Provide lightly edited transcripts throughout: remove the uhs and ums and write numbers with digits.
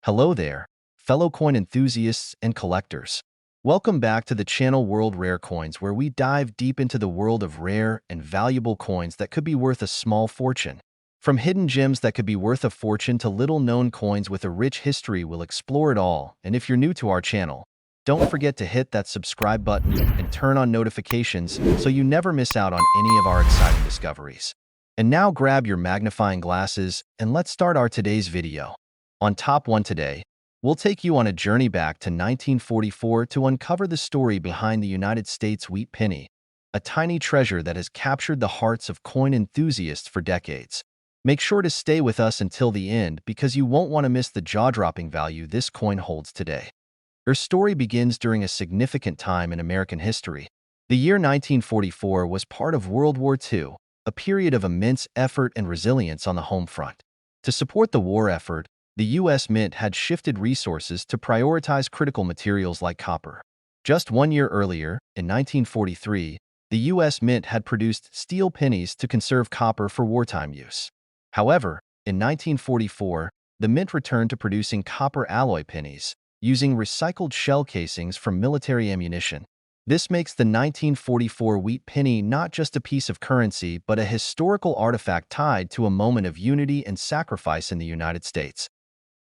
Hello there, fellow coin enthusiasts and collectors. Welcome back to the channel World Rare Coins, where we dive deep into the world of rare and valuable coins that could be worth a small fortune. From hidden gems that could be worth a fortune to little-known coins with a rich history, we'll explore it all. And if you're new to our channel, don't forget to hit that subscribe button and turn on notifications so you never miss out on any of our exciting discoveries. And now grab your magnifying glasses and let's start our today's video. On Top 1 today, we'll take you on a journey back to 1944 to uncover the story behind the United States wheat penny, a tiny treasure that has captured the hearts of coin enthusiasts for decades. Make sure to stay with us until the end because you won't want to miss the jaw-dropping value this coin holds today. Her story begins during a significant time in American history. The year 1944 was part of World War II, a period of immense effort and resilience on the home front. To support the war effort, the U.S. Mint had shifted resources to prioritize critical materials like copper. Just 1 year earlier, in 1943, the U.S. Mint had produced steel pennies to conserve copper for wartime use. However, in 1944, the Mint returned to producing copper alloy pennies, using recycled shell casings from military ammunition. This makes the 1944 wheat penny not just a piece of currency but a historical artifact tied to a moment of unity and sacrifice in the United States.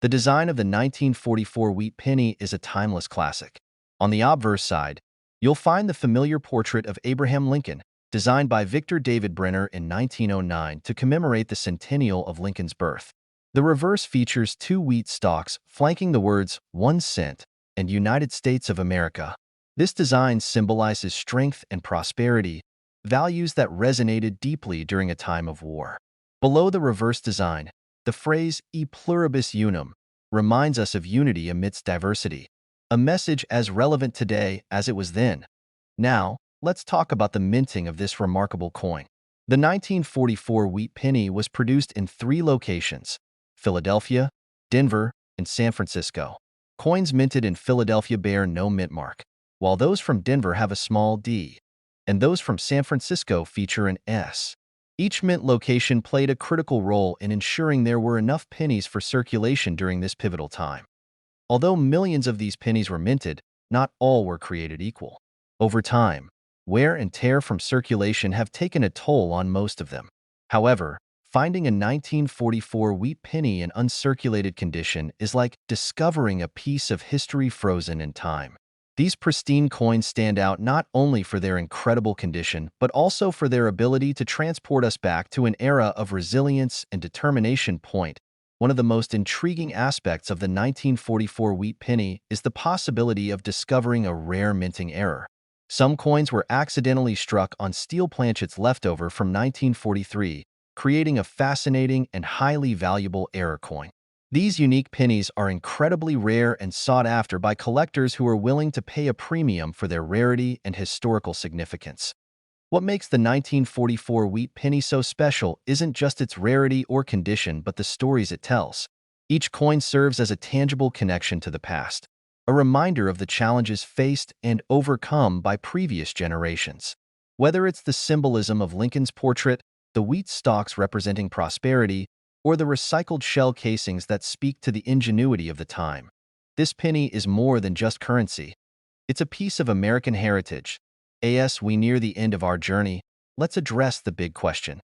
The design of the 1944 wheat penny is a timeless classic. On the obverse side, you'll find the familiar portrait of Abraham Lincoln, designed by Victor David Brenner in 1909 to commemorate the centennial of Lincoln's birth. The reverse features two wheat stalks flanking the words 1 cent and United States of America. This design symbolizes strength and prosperity, values that resonated deeply during a time of war. Below the reverse design, the phrase "e pluribus unum" reminds us of unity amidst diversity, a message as relevant today as it was then. Now, let's talk about the minting of this remarkable coin. The 1944 wheat penny was produced in 3 locations: Philadelphia, Denver, and San Francisco. Coins minted in Philadelphia bear no mint mark, while those from Denver have a small D, and those from San Francisco feature an S. Each mint location played a critical role in ensuring there were enough pennies for circulation during this pivotal time. Although millions of these pennies were minted, not all were created equal. Over time, wear and tear from circulation have taken a toll on most of them. However, finding a 1944 wheat penny in uncirculated condition is like discovering a piece of history frozen in time. These pristine coins stand out not only for their incredible condition, but also for their ability to transport us back to an era of resilience and determination. One of the most intriguing aspects of the 1944 wheat penny is the possibility of discovering a rare minting error. Some coins were accidentally struck on steel planchets left over from 1943, creating a fascinating and highly valuable error coin. These unique pennies are incredibly rare and sought after by collectors who are willing to pay a premium for their rarity and historical significance. What makes the 1944 wheat penny so special isn't just its rarity or condition, but the stories it tells. Each coin serves as a tangible connection to the past, a reminder of the challenges faced and overcome by previous generations. Whether it's the symbolism of Lincoln's portrait, the wheat stalks representing prosperity, or the recycled shell casings that speak to the ingenuity of the time, this penny is more than just currency. It's a piece of American heritage. As we near the end of our journey, let's address the big question.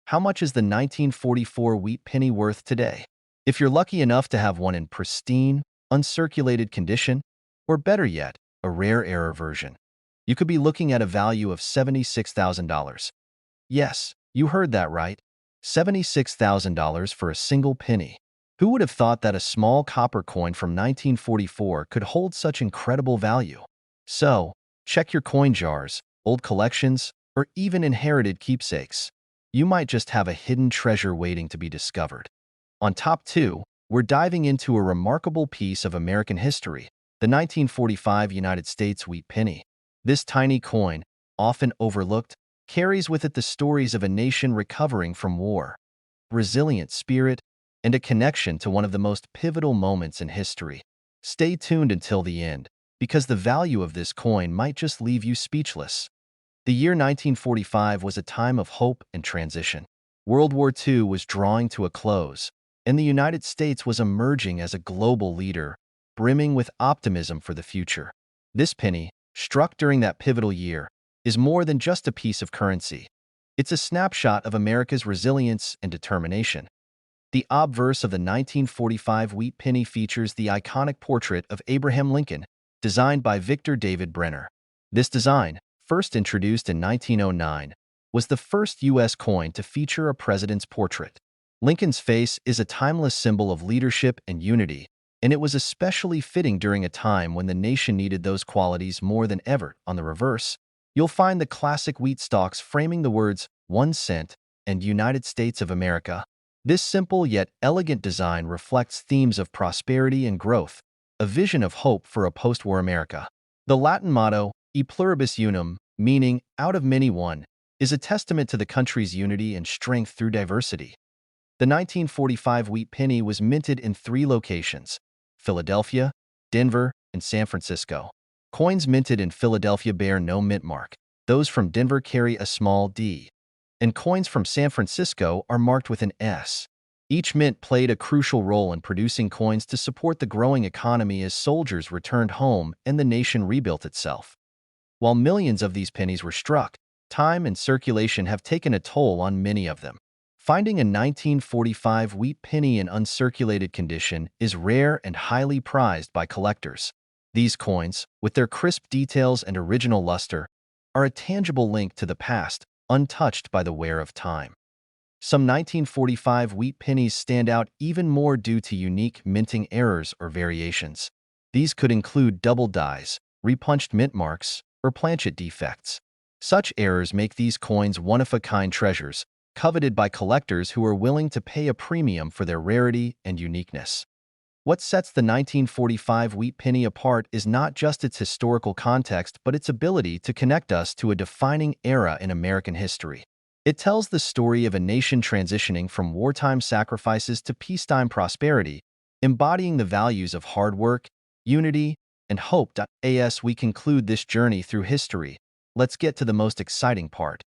How much is the 1944 wheat penny worth today? If you're lucky enough to have one in pristine, uncirculated condition, or better yet, a rare error version, you could be looking at a value of $76,000. Yes, you heard that right. $76,000 for a single penny. Who would have thought that a small copper coin from 1944 could hold such incredible value? So, check your coin jars, old collections, or even inherited keepsakes. You might just have a hidden treasure waiting to be discovered. On Top 2, we're diving into a remarkable piece of American history, the 1945 United States wheat penny. This tiny coin, often overlooked, carries with it the stories of a nation recovering from war, resilient spirit, and a connection to one of the most pivotal moments in history. Stay tuned until the end, because the value of this coin might just leave you speechless. The year 1945 was a time of hope and transition. World War II was drawing to a close, and the United States was emerging as a global leader, brimming with optimism for the future. This penny, struck during that pivotal year, is more than just a piece of currency. It's a snapshot of America's resilience and determination. The obverse of the 1945 wheat penny features the iconic portrait of Abraham Lincoln, designed by Victor David Brenner. This design, first introduced in 1909, was the first U.S. coin to feature a president's portrait. Lincoln's face is a timeless symbol of leadership and unity, and it was especially fitting during a time when the nation needed those qualities more than ever. On the reverse, you'll find the classic wheat stalks framing the words 1 cent and United States of America. This simple yet elegant design reflects themes of prosperity and growth, a vision of hope for a post-war America. The Latin motto, E pluribus unum, meaning out of many one, is a testament to the country's unity and strength through diversity. The 1945 wheat penny was minted in 3 locations: Philadelphia, Denver, and San Francisco. Coins minted in Philadelphia bear no mint mark. Those from Denver carry a small d, and coins from San Francisco are marked with an S. Each mint played a crucial role in producing coins to support the growing economy as soldiers returned home and the nation rebuilt itself. While millions of these pennies were struck, time and circulation have taken a toll on many of them. Finding a 1945 wheat penny in uncirculated condition is rare and highly prized by collectors. These coins, with their crisp details and original luster, are a tangible link to the past, untouched by the wear of time. Some 1945 wheat pennies stand out even more due to unique minting errors or variations. These could include double dies, repunched mint marks, or planchet defects. Such errors make these coins one-of-a-kind treasures, coveted by collectors who are willing to pay a premium for their rarity and uniqueness. What sets the 1945 wheat penny apart is not just its historical context but its ability to connect us to a defining era in American history. It tells the story of a nation transitioning from wartime sacrifices to peacetime prosperity, embodying the values of hard work, unity, and hope. As we conclude this journey through history, let's get to the most exciting part.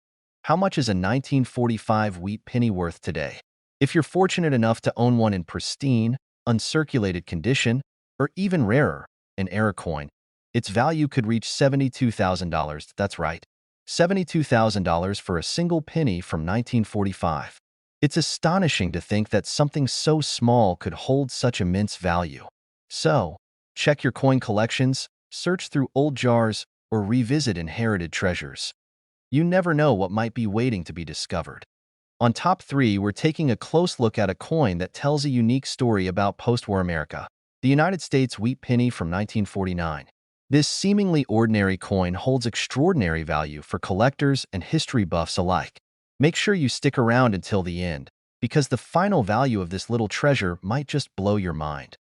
How much is a 1945 wheat penny worth today? If you're fortunate enough to own one in pristine, uncirculated condition, or even rarer, an error coin, its value could reach $72,000. That's right, $72,000 for a single penny from 1945. It's astonishing to think that something so small could hold such immense value. So, check your coin collections, search through old jars, or revisit inherited treasures. You never know what might be waiting to be discovered. On top 3, we're taking a close look at a coin that tells a unique story about post-war America, the United States wheat penny from 1949. This seemingly ordinary coin holds extraordinary value for collectors and history buffs alike. Make sure you stick around until the end, because the final value of this little treasure might just blow your mind.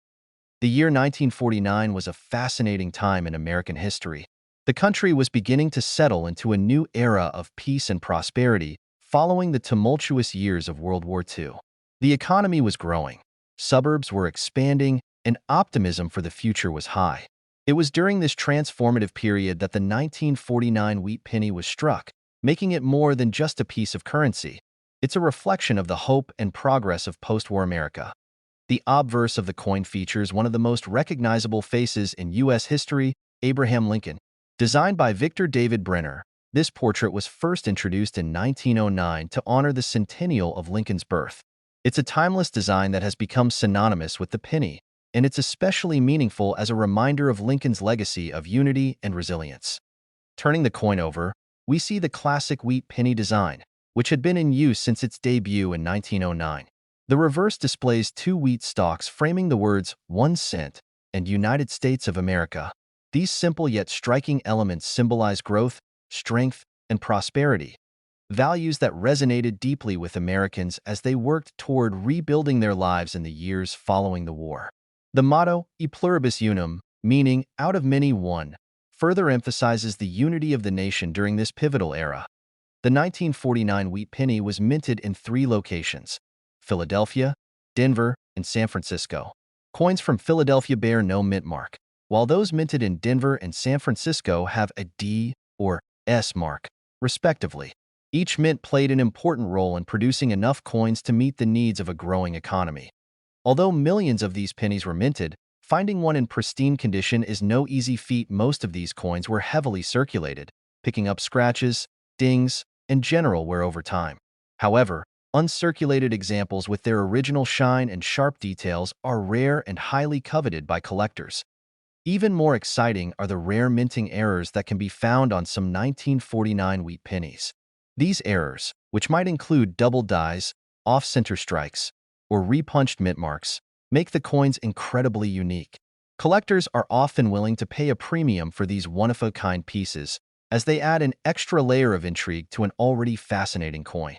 The year 1949 was a fascinating time in American history. The country was beginning to settle into a new era of peace and prosperity following the tumultuous years of World War II. The economy was growing, suburbs were expanding, and optimism for the future was high. It was during this transformative period that the 1949 wheat penny was struck, making it more than just a piece of currency. It's a reflection of the hope and progress of post-war America. The obverse of the coin features one of the most recognizable faces in U.S. history, Abraham Lincoln. Designed by Victor David Brenner, this portrait was first introduced in 1909 to honor the centennial of Lincoln's birth. It's a timeless design that has become synonymous with the penny, and it's especially meaningful as a reminder of Lincoln's legacy of unity and resilience. Turning the coin over, we see the classic wheat penny design, which had been in use since its debut in 1909. The reverse displays 2 wheat stalks framing the words 1 cent and United States of America. These simple yet striking elements symbolize growth, strength, and prosperity, values that resonated deeply with Americans as they worked toward rebuilding their lives in the years following the war. The motto, E pluribus unum, meaning out of many one, further emphasizes the unity of the nation during this pivotal era. The 1949 wheat penny was minted in 3 locations: Philadelphia, Denver, and San Francisco. Coins from Philadelphia bear no mint mark, while those minted in Denver and San Francisco have a D or S mark, respectively. Each mint played an important role in producing enough coins to meet the needs of a growing economy. Although millions of these pennies were minted, finding one in pristine condition is no easy feat. Most of these coins were heavily circulated, picking up scratches, dings, and general wear over time. However, uncirculated examples with their original shine and sharp details are rare and highly coveted by collectors. Even more exciting are the rare minting errors that can be found on some 1949 wheat pennies. These errors, which might include double dies, off-center strikes, or repunched mint marks, make the coins incredibly unique. Collectors are often willing to pay a premium for these one-of-a-kind pieces, as they add an extra layer of intrigue to an already fascinating coin.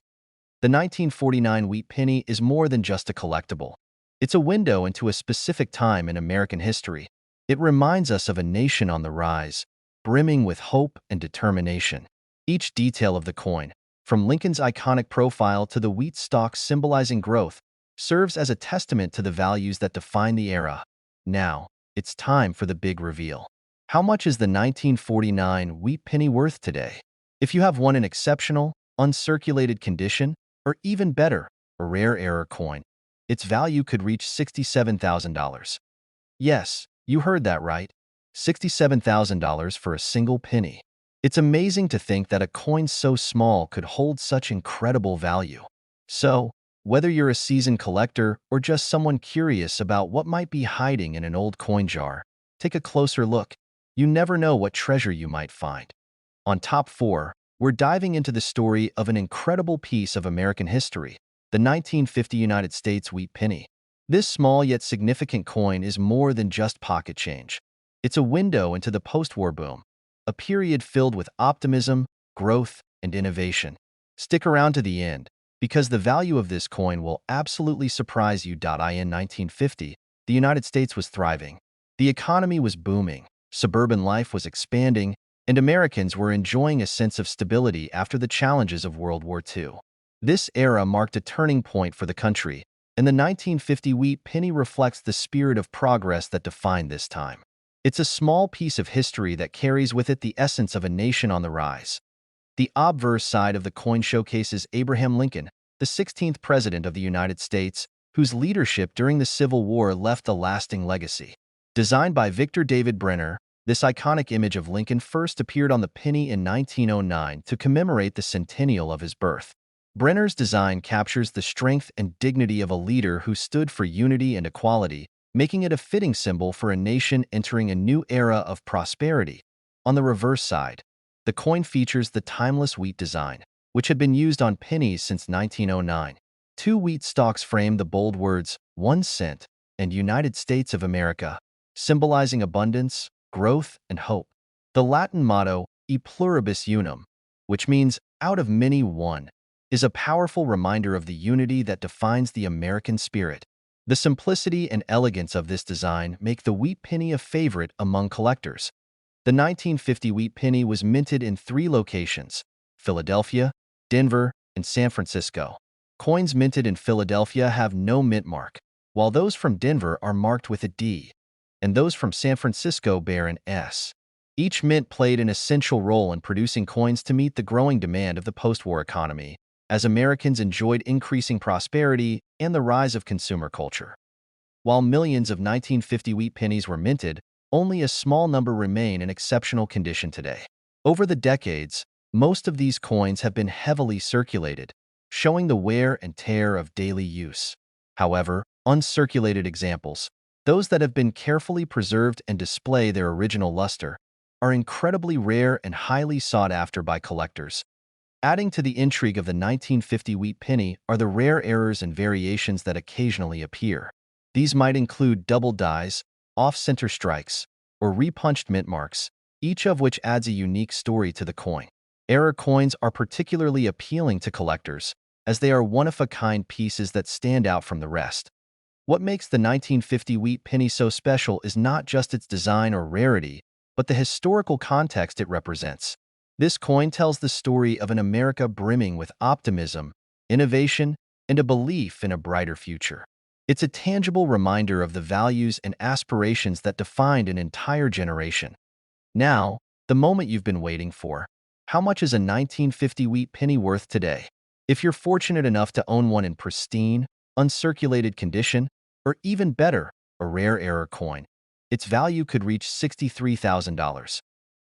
The 1949 wheat penny is more than just a collectible. It's a window into a specific time in American history. It reminds us of a nation on the rise, brimming with hope and determination. Each detail of the coin, from Lincoln's iconic profile to the wheat stalk symbolizing growth, serves as a testament to the values that define the era. Now, it's time for the big reveal. How much is the 1949 wheat penny worth today? If you have one in exceptional, uncirculated condition, or even better, a rare error coin, its value could reach $67,000. Yes, you heard that right. $67,000 for a single penny. It's amazing to think that a coin so small could hold such incredible value. So, whether you're a seasoned collector or just someone curious about what might be hiding in an old coin jar, take a closer look. You never know what treasure you might find. On Top 4, we're diving into the story of an incredible piece of American history, the 1950 United States wheat penny. This small yet significant coin is more than just pocket change. It's a window into the post-war boom, a period filled with optimism, growth, and innovation. Stick around to the end, because the value of this coin will absolutely surprise you. In 1950, the United States was thriving. The economy was booming, suburban life was expanding, and Americans were enjoying a sense of stability after the challenges of World War II. This era marked a turning point for the country, and the 1950 wheat penny reflects the spirit of progress that defined this time. It's a small piece of history that carries with it the essence of a nation on the rise. The obverse side of the coin showcases Abraham Lincoln, the 16th President of the United States, whose leadership during the Civil War left a lasting legacy. Designed by Victor David Brenner, this iconic image of Lincoln first appeared on the penny in 1909 to commemorate the centennial of his birth. Brenner's design captures the strength and dignity of a leader who stood for unity and equality, making it a fitting symbol for a nation entering a new era of prosperity. On the reverse side, the coin features the timeless wheat design, which had been used on pennies since 1909. Two wheat stalks frame the bold words, 1 cent, and United States of America, symbolizing abundance, growth, and hope. The Latin motto, E pluribus unum, which means out of many one, is a powerful reminder of the unity that defines the American spirit. The simplicity and elegance of this design make the wheat penny a favorite among collectors. The 1950 wheat penny was minted in 3 locations: Philadelphia, Denver, and San Francisco. Coins minted in Philadelphia have no mint mark, while those from Denver are marked with a D, and those from San Francisco bear an S. Each mint played an essential role in producing coins to meet the growing demand of the post-war economy, as Americans enjoyed increasing prosperity and the rise of consumer culture. While millions of 1950 wheat pennies were minted, only a small number remain in exceptional condition today. Over the decades, most of these coins have been heavily circulated, showing the wear and tear of daily use. However, uncirculated examples, those that have been carefully preserved and display their original luster, are incredibly rare and highly sought after by collectors. Adding to the intrigue of the 1950 wheat penny are the rare errors and variations that occasionally appear. These might include double dies, off-center strikes, or repunched mint marks, each of which adds a unique story to the coin. Error coins are particularly appealing to collectors, as they are one-of-a-kind pieces that stand out from the rest. What makes the 1950 wheat penny so special is not just its design or rarity, but the historical context it represents. This coin tells the story of an America brimming with optimism, innovation, and a belief in a brighter future. It's a tangible reminder of the values and aspirations that defined an entire generation. Now, the moment you've been waiting for. How much is a 1950 wheat penny worth today? If you're fortunate enough to own one in pristine, uncirculated condition, or even better, a rare error coin. Its value could reach $63,000.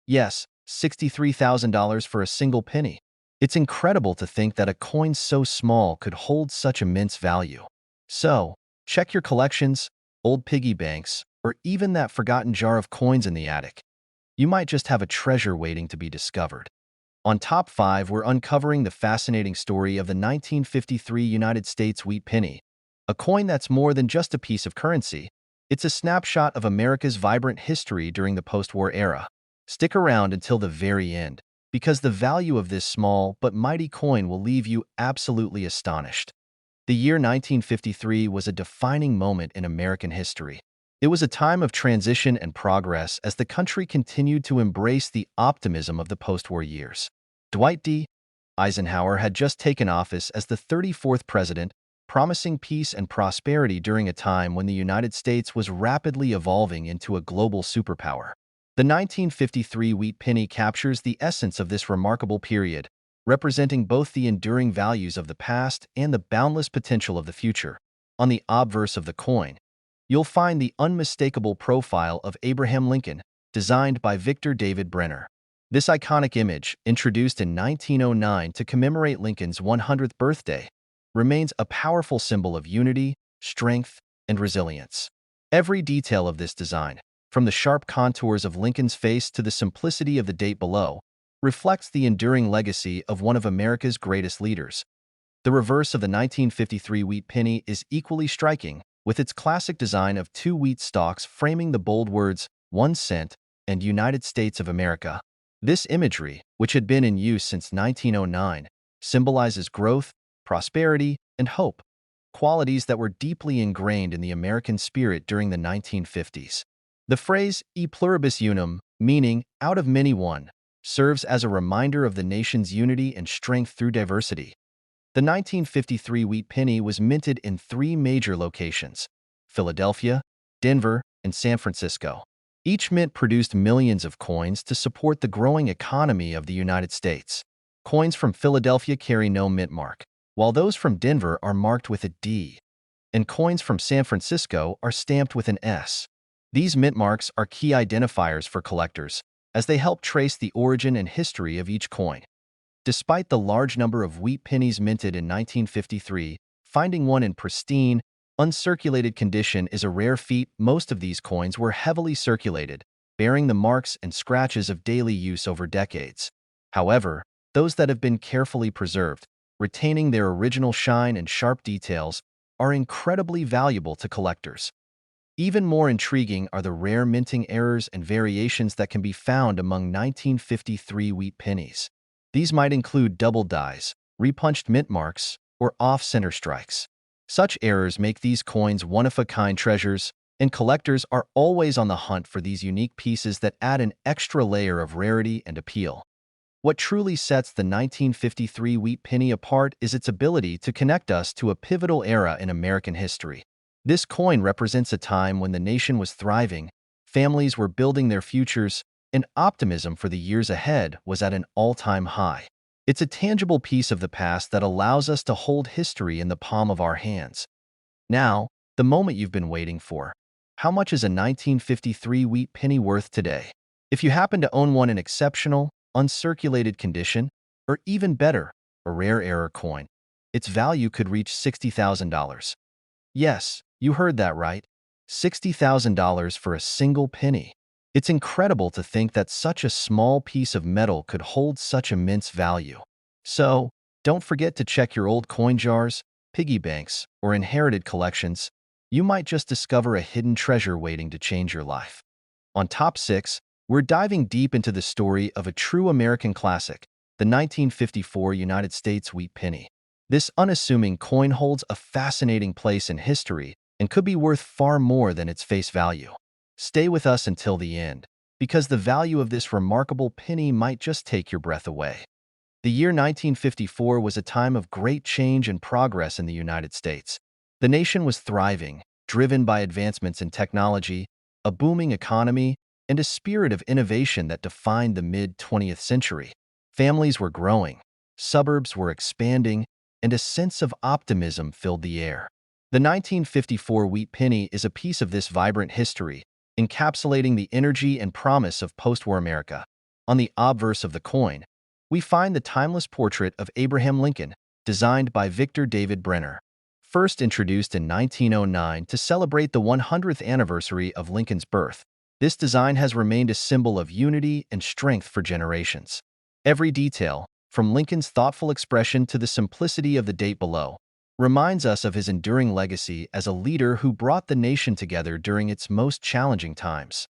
Yes, $63,000 for a single penny. It's incredible to think that a coin so small could hold such immense value. So, check your collections, old piggy banks, or even that forgotten jar of coins in the attic. You might just have a treasure waiting to be discovered. On Top 5, we're uncovering the fascinating story of the 1953 United States wheat penny, a coin that's more than just a piece of currency. It's a snapshot of America's vibrant history during the post-war era. Stick around until the very end, because the value of this small but mighty coin will leave you absolutely astonished. The year 1953 was a defining moment in American history. It was a time of transition and progress as the country continued to embrace the optimism of the post-war years. Dwight D. Eisenhower had just taken office as the 34th president, promising peace and prosperity during a time when the United States was rapidly evolving into a global superpower. The 1953 wheat penny captures the essence of this remarkable period, representing both the enduring values of the past and the boundless potential of the future. On the obverse of the coin, you'll find the unmistakable profile of Abraham Lincoln, designed by Victor David Brenner. This iconic image, introduced in 1909 to commemorate Lincoln's 100th birthday, remains a powerful symbol of unity, strength, and resilience. Every detail of this design, from the sharp contours of Lincoln's face to the simplicity of the date below, reflects the enduring legacy of one of America's greatest leaders. The reverse of the 1953 wheat penny is equally striking, with its classic design of two wheat stalks framing the bold words, 1 cent and United States of America. This imagery, which had been in use since 1909, symbolizes growth, prosperity, and hope, qualities that were deeply ingrained in the American spirit during the 1950s. The phrase, e pluribus unum, meaning out of many one, serves as a reminder of the nation's unity and strength through diversity. The 1953 wheat penny was minted in three major locations: Philadelphia, Denver, and San Francisco. Each mint produced millions of coins to support the growing economy of the United States. Coins from Philadelphia carry no mint mark, while those from Denver are marked with a D, and coins from San Francisco are stamped with an S. These mint marks are key identifiers for collectors, as they help trace the origin and history of each coin. Despite the large number of wheat pennies minted in 1953, finding one in pristine, uncirculated condition is a rare feat. Most of these coins were heavily circulated, bearing the marks and scratches of daily use over decades. However, those that have been carefully preserved, retaining their original shine and sharp details, are incredibly valuable to collectors. Even more intriguing are the rare minting errors and variations that can be found among 1953 wheat pennies. These might include double dies, repunched mint marks, or off-center strikes. Such errors make these coins one-of-a-kind treasures, and collectors are always on the hunt for these unique pieces that add an extra layer of rarity and appeal. What truly sets the 1953 wheat penny apart is its ability to connect us to a pivotal era in American history. This coin represents a time when the nation was thriving, families were building their futures, and optimism for the years ahead was at an all-time high. It's a tangible piece of the past that allows us to hold history in the palm of our hands. Now, the moment you've been waiting for. How much is a 1953 wheat penny worth today? If you happen to own one in exceptional, uncirculated condition, or even better, a rare error coin, its value could reach $60,000. Yes, you heard that right. $60,000 for a single penny. It's incredible to think that such a small piece of metal could hold such immense value. So, don't forget to check your old coin jars, piggy banks, or inherited collections. You might just discover a hidden treasure waiting to change your life. On Top 6, we're diving deep into the story of a true American classic, the 1954 United States wheat penny. This unassuming coin holds a fascinating place in history and could be worth far more than its face value. Stay with us until the end, because the value of this remarkable penny might just take your breath away. The year 1954 was a time of great change and progress in the United States. The nation was thriving, driven by advancements in technology, a booming economy, and a spirit of innovation that defined the mid-20th century. Families were growing, suburbs were expanding, and a sense of optimism filled the air. The 1954 wheat penny is a piece of this vibrant history, encapsulating the energy and promise of post-war America. On the obverse of the coin, we find the timeless portrait of Abraham Lincoln, designed by Victor David Brenner. First introduced in 1909 to celebrate the 100th anniversary of Lincoln's birth, this design has remained a symbol of unity and strength for generations. Every detail, from Lincoln's thoughtful expression to the simplicity of the date below, reminds us of his enduring legacy as a leader who brought the nation together during its most challenging times.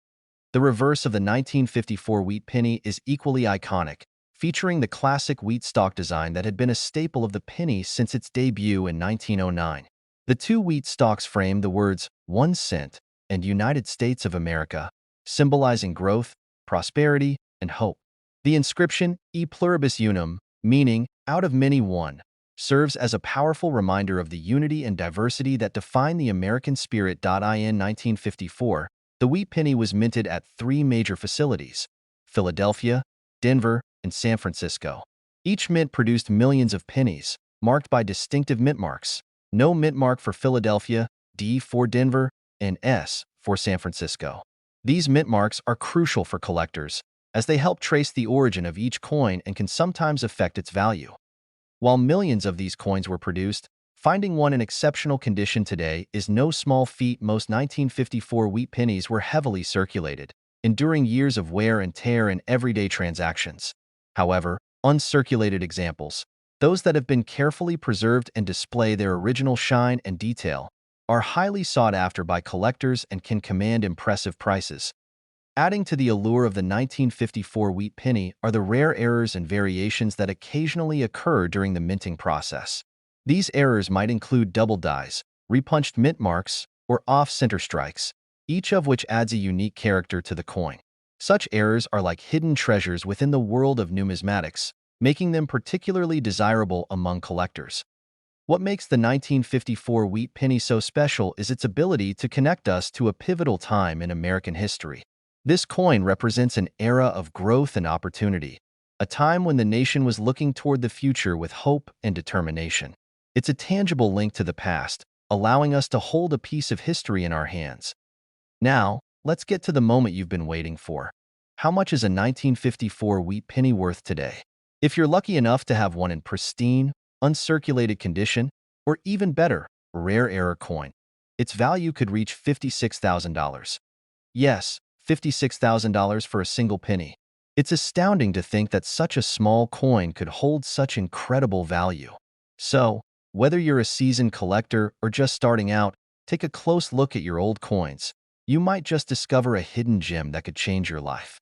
The reverse of the 1954 wheat penny is equally iconic, featuring the classic wheat stalk design that had been a staple of the penny since its debut in 1909. The two wheat stalks frame the words 1 cent and United States of America, symbolizing growth, prosperity, and hope. The inscription E pluribus unum, meaning out of many one, serves as a powerful reminder of the unity and diversity that define the American spirit. In 1954, the wheat penny was minted at three major facilities: Philadelphia, Denver, and San Francisco. Each mint produced millions of pennies, marked by distinctive mint marks: no mint mark for Philadelphia, D for Denver, and S for San Francisco. These mint marks are crucial for collectors, as they help trace the origin of each coin and can sometimes affect its value. While millions of these coins were produced, finding one in exceptional condition today is no small feat. Most 1954 wheat pennies were heavily circulated, enduring years of wear and tear in everyday transactions. However, uncirculated examples, those that have been carefully preserved and display their original shine and detail, are highly sought after by collectors and can command impressive prices. Adding to the allure of the 1954 wheat penny are the rare errors and variations that occasionally occur during the minting process. These errors might include double dies, repunched mint marks, or off-center strikes, each of which adds a unique character to the coin. Such errors are like hidden treasures within the world of numismatics, making them particularly desirable among collectors. What makes the 1954 wheat penny so special is its ability to connect us to a pivotal time in American history. This coin represents an era of growth and opportunity, a time when the nation was looking toward the future with hope and determination. It's a tangible link to the past, allowing us to hold a piece of history in our hands. Now, let's get to the moment you've been waiting for. How much is a 1954 wheat penny worth today? If you're lucky enough to have one in pristine, uncirculated condition, or even better, rare error coin, its value could reach $56,000. Yes, $56,000 for a single penny. It's astounding to think that such a small coin could hold such incredible value. So, whether you're a seasoned collector or just starting out, take a close look at your old coins. You might just discover a hidden gem that could change your life.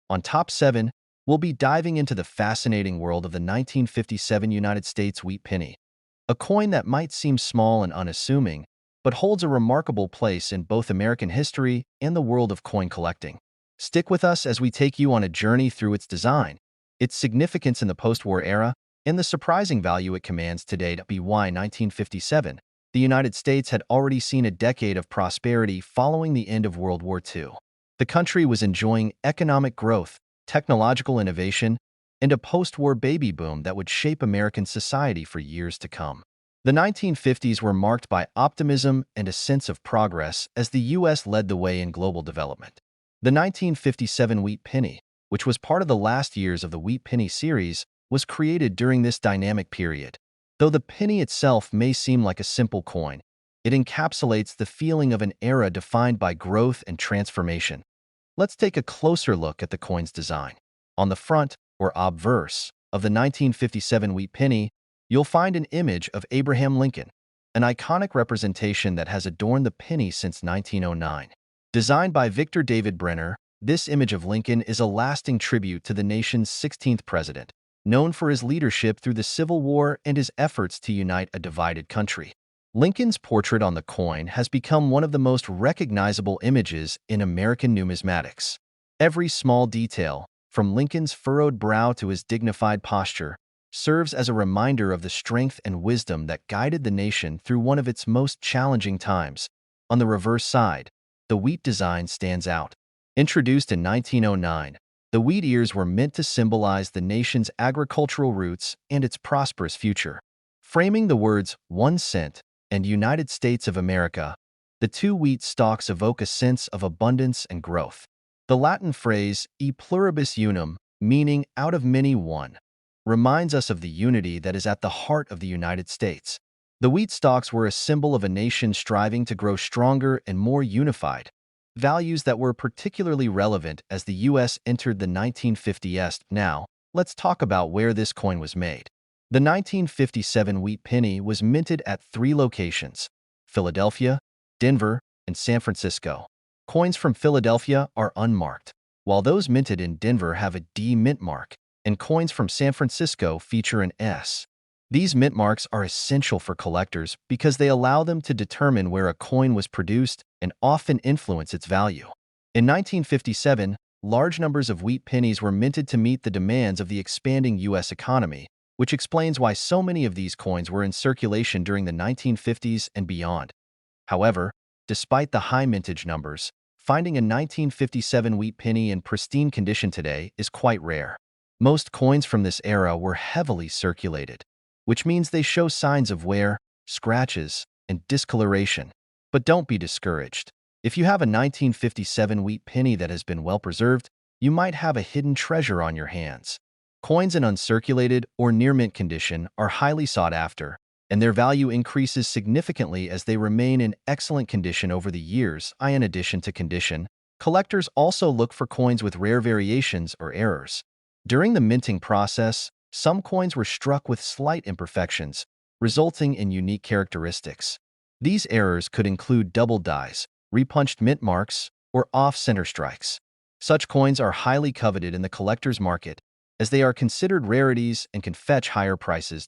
On Top 7, we'll be diving into the fascinating world of the 1957 United States wheat penny, a coin that might seem small and unassuming, but holds a remarkable place in both American history and the world of coin collecting. Stick with us as we take you on a journey through its design, its significance in the post-war era, and the surprising value it commands today. By 1957, the United States had already seen a decade of prosperity following the end of World War II. The country was enjoying economic growth, technological innovation, and a post-war baby boom that would shape American society for years to come. The 1950s were marked by optimism and a sense of progress as the U.S. led the way in global development. The 1957 wheat penny, which was part of the last years of the wheat penny series, was created during this dynamic period. Though the penny itself may seem like a simple coin, it encapsulates the feeling of an era defined by growth and transformation. Let's take a closer look at the coin's design. On the front, or obverse, of the 1957 wheat penny, you'll find an image of Abraham Lincoln, an iconic representation that has adorned the penny since 1909. Designed by Victor David Brenner, this image of Lincoln is a lasting tribute to the nation's 16th president, known for his leadership through the Civil War and his efforts to unite a divided country. Lincoln's portrait on the coin has become one of the most recognizable images in American numismatics. Every small detail, from Lincoln's furrowed brow to his dignified posture, serves as a reminder of the strength and wisdom that guided the nation through one of its most challenging times. On the reverse side, the wheat design stands out. Introduced in 1909, the wheat ears were meant to symbolize the nation's agricultural roots and its prosperous future. Framing the words 1 cent and United States of America, the two wheat stalks evoke a sense of abundance and growth. The Latin phrase e pluribus unum, meaning out of many one, reminds us of the unity that is at the heart of the United States. The wheat stalks were a symbol of a nation striving to grow stronger and more unified, values that were particularly relevant as the U.S. entered the 1950s. Now, let's talk about where this coin was made. The 1957 wheat penny was minted at three locations: Philadelphia, Denver, and San Francisco. Coins from Philadelphia are unmarked, while those minted in Denver have a D mint mark, and coins from San Francisco feature an S. These mint marks are essential for collectors because they allow them to determine where a coin was produced and often influence its value. In 1957, large numbers of wheat pennies were minted to meet the demands of the expanding U.S. economy, which explains why so many of these coins were in circulation during the 1950s and beyond. However, despite the high mintage numbers, finding a 1957 wheat penny in pristine condition today is quite rare. Most coins from this era were heavily circulated, which means they show signs of wear, scratches, and discoloration. But don't be discouraged. If you have a 1957 wheat penny that has been well preserved, you might have a hidden treasure on your hands. Coins in uncirculated or near mint condition are highly sought after, and their value increases significantly as they remain in excellent condition over the years. In addition to condition, collectors also look for coins with rare variations or errors. During the minting process, some coins were struck with slight imperfections, resulting in unique characteristics. These errors could include double dies, repunched mint marks, or off-center strikes. Such coins are highly coveted in the collector's market, as they are considered rarities and can fetch higher prices.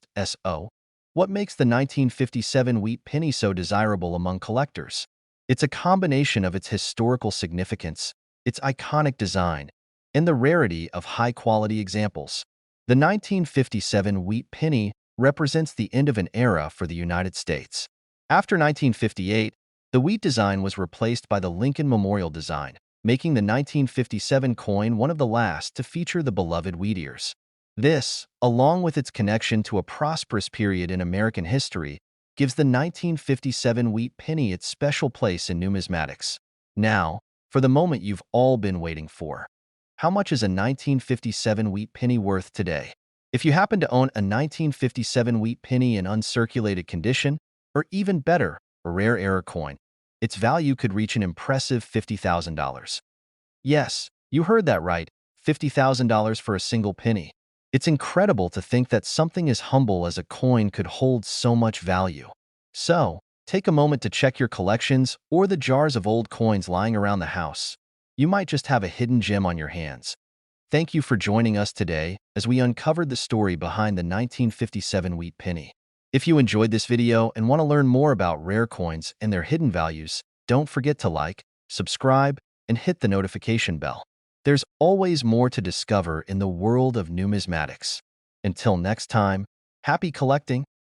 What makes the 1957 wheat penny so desirable among collectors? It's a combination of its historical significance, its iconic design, and the rarity of high-quality examples. The 1957 wheat penny represents the end of an era for the United States. After 1958, the wheat design was replaced by the Lincoln Memorial design, making the 1957 coin one of the last to feature the beloved wheat ears. This, along with its connection to a prosperous period in American history, gives the 1957 wheat penny its special place in numismatics. Now, for the moment you've all been waiting for. How much is a 1957 wheat penny worth today? If you happen to own a 1957 wheat penny in uncirculated condition, or even better, a rare era coin, its value could reach an impressive $50,000. Yes, you heard that right, $50,000 for a single penny. It's incredible to think that something as humble as a coin could hold so much value. So, take a moment to check your collections or the jars of old coins lying around the house. You might just have a hidden gem on your hands. Thank you for joining us today as we uncovered the story behind the 1957 wheat penny. If you enjoyed this video and want to learn more about rare coins and their hidden values, don't forget to like, subscribe, and hit the notification bell. There's always more to discover in the world of numismatics. Until next time, happy collecting!